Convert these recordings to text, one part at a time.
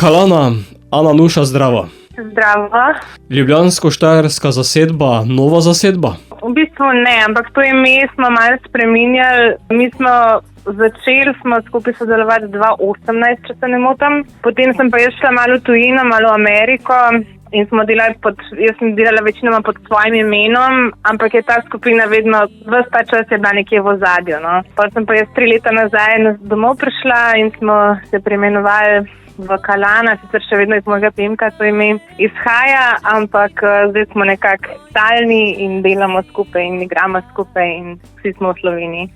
Kalana, Ana Nuša, zdravo. Zdravo. Ljubljansko-štajerska zasedba, nova zasedba? V bistvu ne, ampak to ime smo malo spreminjali. Mi smo smo skupaj sodelovati 2018, če se ne motim. Potem sem pa jaz šla malo v tujino, malo v Ameriko in smo delali jaz sem delala večinoma pod svojim imenom, ampak je ta skupina vedno, ves ta čas je bila nekje v ozadju, no. Pa sem pa jaz 3 leta nazaj domov prišla in smo se preimenovali v Kalana, sicer še vedno iz mojega priimka to ime izhaja, ampak zdaj smo nekako stalni in delamo skupaj in igramo skupaj in vsi smo v Sloveniji.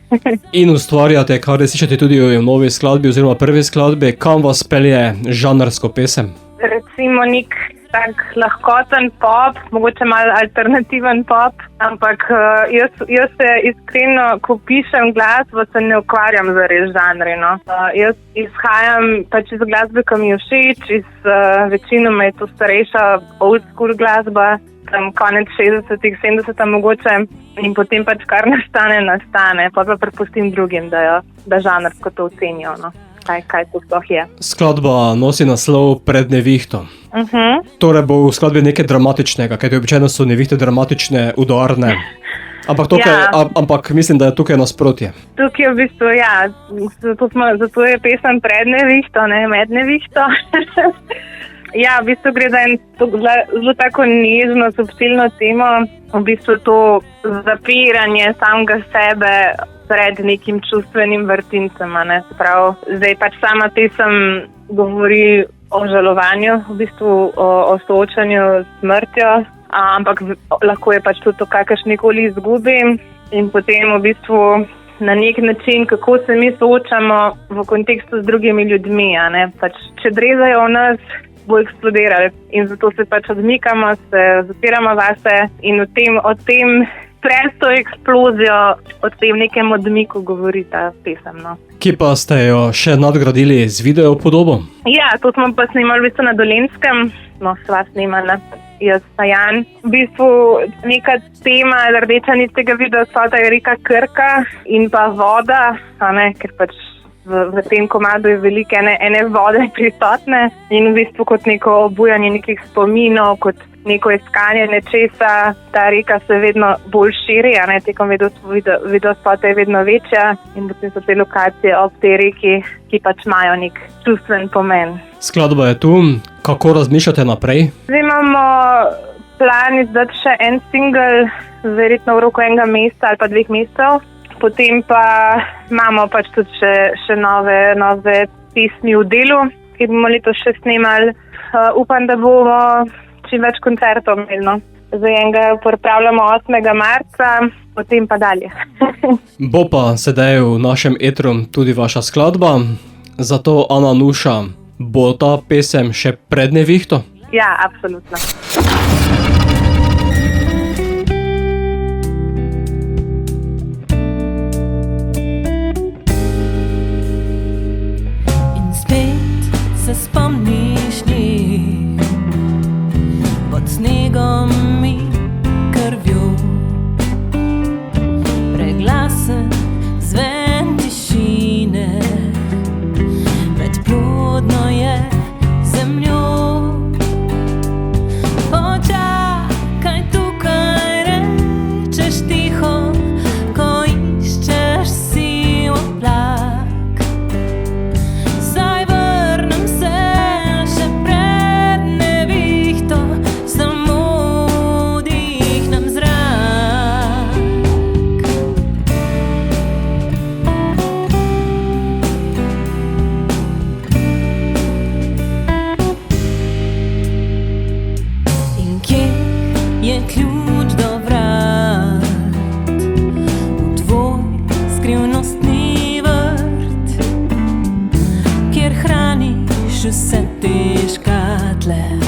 In ustvarjate, kar slišate tudi v novi skladbi oziroma prvi skladbi, kam vas pelje žanrsko pesem? Recimo nek tak lahkoten pop, mogoče malo alternativen pop, ampak jaz se iskreno, ko pišem glasbo, se ne ukvarjam zares žanri, no. Jaz izhajam pač iz glasbe, ki mi je všeč, večinoma je to starejša old school glasba, tam konec 60-ih, 70-ih mogoče, in potem pač kar nastane, pa prepustim drugim, da žanrsko to ocenijo, no. Kaj to sploh je. Skladba nosi naslov Pred nevihto. Torej bo v skladbi nekaj dramatičnega, kaj običajno so nevihte dramatične, udarne. Ampak mislim, da je tukaj nasprotje. Tukaj je v bistvu, ja, zato je pesem Pred nevihto, ne Med nevihto. Ja, v bistvu gre za zelo tako nežno, subtilno temo, v bistvu to zapiranje samega sebe pred nekim čustvenim vrtincem, ne, se pravi, zdaj pač sama pesem govori o žalovanju, v bistvu o soočanju s smrtjo, ampak lahko je pač tudi o kakršnikoli izgubi in potem v bistvu na nek način, kako se mi soočamo v kontekstu z drugimi ljudmi, ne, pač če drezajo v nas, bo eksplodirali in zato se pač odmikamo, se zapiramo vase in o tem pred to eksplozijo, o tem nekem odmiku govori ta pesem, no. Kje pa ste jo še nadgradili z video podobo? Ja, to smo pa snimali v bistvu na Dolenjskem, no, sva snimala, jaz pa Jan. V bistvu neka tema, rdeča nit tega videospota je reka Krka in pa voda, ne, ker pač v tem komadu je veliko ene vode prisotne in v bistvu kot neko obujanje nekih spominov, kot neko iskanje nečesa, ta reka se vedno bolj širi, a ne, tekom videospota je vedno večja in potem so te lokacije ob tej reki, ki pač imajo nek čustven pomen. Skladba je tu, kako razmišljate naprej? Zdaj imamo plan izdati še en single, verjetno v roku 1 meseca ali pa 2 mesecev. Potem pa imamo pač tudi še nove pesmi v delu, ki bomo letos še snemali. Upam, da bomo čim več koncertov imeli, no. Zdaj enega pripravljamo 8. marca, potem pa dalje. Bo pa sedaj v našem etru tudi vaša skladba, zato Ana Nuša, bo ta pesem še Pred nevihto? Ja, absolutno. Se spomniš njih pod snegom in krvjo, preglasen zven tišine med plodno je zemljo. Počakaj tukaj, rečeš tiho, ko iščeš si oblak. Je ključ do vrat v tvoj skrivnostni vrt, kjer hraniš vse te škatle.